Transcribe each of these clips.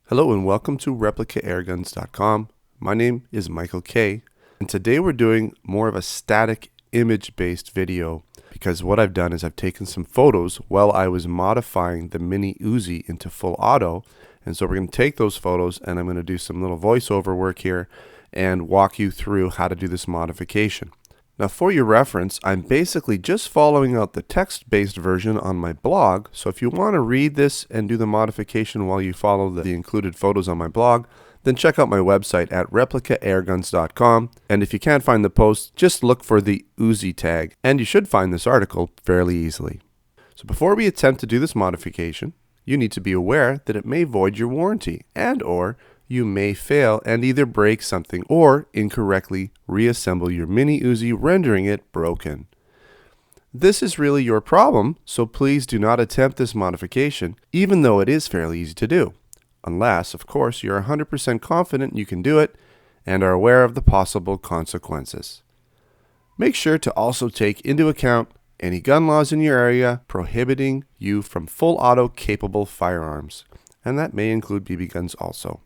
Hello and welcome to ReplicaAirguns.com. My name is Michael K. And today we're doing more of a static image-based video because what I've done is I've taken some photos while I was modifying the Mini UZI into full auto. And so we're going to take those photos and I'm going to do some little voiceover work here and walk you through how to do this modification. Now for your reference, I'm basically just following out the text-based version on my blog, so if you want to read this and do the modification while you follow the included photos on my blog, then check out my website at ReplicaAirguns.com, and if you can't find the post, just look for the UZI tag, and you should find this article fairly easily. So before we attempt to do this modification, you need to be aware that it may void your warranty, and/or you may fail and either break something or incorrectly reassemble your Mini UZI, rendering it broken. This is really your problem, so please do not attempt this modification, even though it is fairly easy to do. Unless, of course, you're 100% confident you can do it and are aware of the possible consequences. Make sure to also take into account any gun laws in your area prohibiting you from full auto capable firearms, and that may include BB guns also.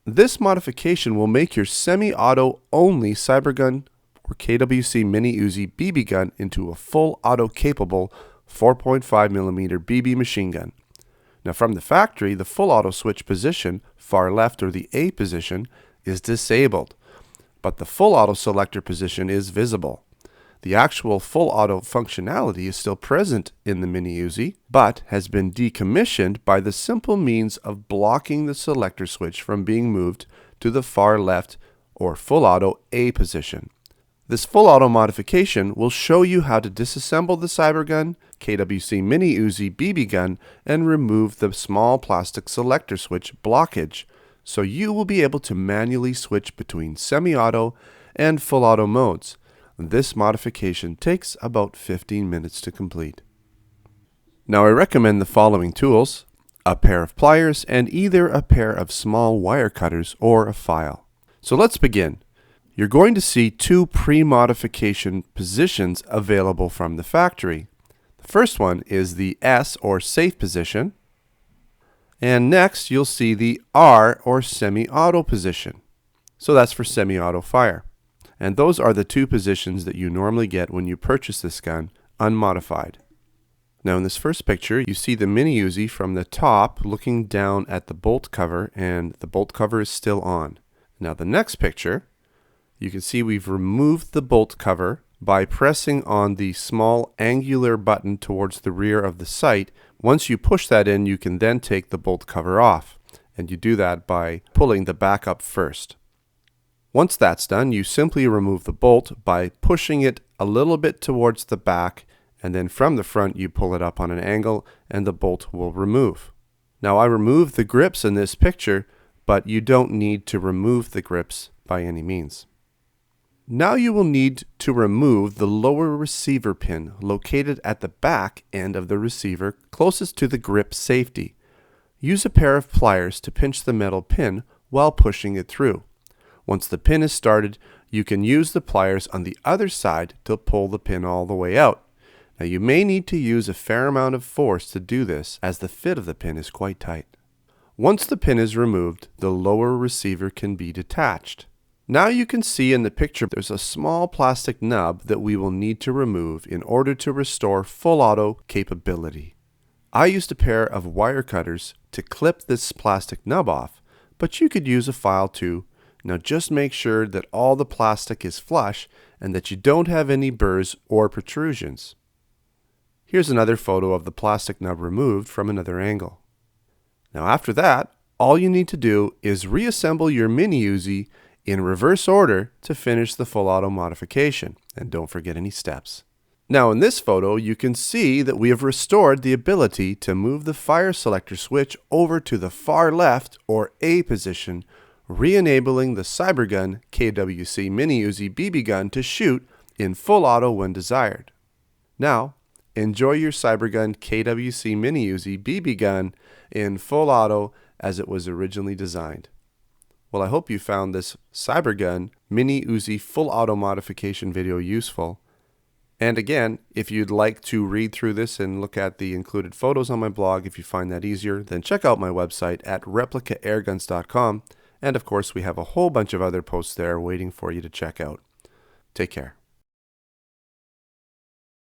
This modification will make your semi-auto only Cybergun or KWC Mini UZI BB gun into a full auto capable 4.5mm BB machine gun. Now from the factory, the full auto switch position, far left or the A position, is disabled, but the full auto selector position is visible. The actual full auto functionality is still present in the Mini UZI, but has been decommissioned by the simple means of blocking the selector switch from being moved to the far left or full auto A position. This full auto modification will show you how to disassemble the Cybergun, KWC Mini UZI BB gun, and remove the small plastic selector switch blockage, so you will be able to manually switch between semi-auto and full auto modes. This modification takes about 15 minutes to complete. Now I recommend the following tools: a pair of pliers and either a pair of small wire cutters or a file. So let's begin. You're going to see two pre-modification positions available from the factory. The first one is the S or safe position, and next you'll see the R or semi-auto position. So that's for semi-auto fire. And those are the two positions that you normally get when you purchase this gun unmodified. Now in this first picture, you see the Mini UZI from the top looking down at the bolt cover, and the bolt cover is still on. Now the next picture, you can see we've removed the bolt cover by pressing on the small angular button towards the rear of the sight. Once you push that in, you can then take the bolt cover off, and you do that by pulling the back up first. Once that's done, you simply remove the bolt by pushing it a little bit towards the back, and then from the front you pull it up on an angle and the bolt will remove. Now I removed the grips in this picture, but you don't need to remove the grips by any means. Now you will need to remove the lower receiver pin located at the back end of the receiver closest to the grip safety. Use a pair of pliers to pinch the metal pin while pushing it through. Once the pin is started, you can use the pliers on the other side to pull the pin all the way out. Now you may need to use a fair amount of force to do this, as the fit of the pin is quite tight. Once the pin is removed, the lower receiver can be detached. Now you can see in the picture there's a small plastic nub that we will need to remove in order to restore full auto capability. I used a pair of wire cutters to clip this plastic nub off, but you could use a file too. Now just make sure that all the plastic is flush and that you don't have any burrs or protrusions. Here's another photo of the plastic nub removed from another angle. Now after that, all you need to do is reassemble your Mini UZI in reverse order to finish the full auto modification, and don't forget any steps. Now in this photo, you can see that we have restored the ability to move the fire selector switch over to the far left or A position, re-enabling the Cybergun KWC Mini UZI BB gun to shoot in full auto when desired. Now, enjoy your Cybergun KWC Mini UZI BB gun in full auto as it was originally designed. Well, I hope you found this Cybergun Mini UZI full auto modification video useful, And again, if you'd like to read through this and look at the included photos on my blog, if you find that easier, then check out my website at replicaAirguns.com. And of course, we have a whole bunch of other posts there waiting for you to check out. Take care.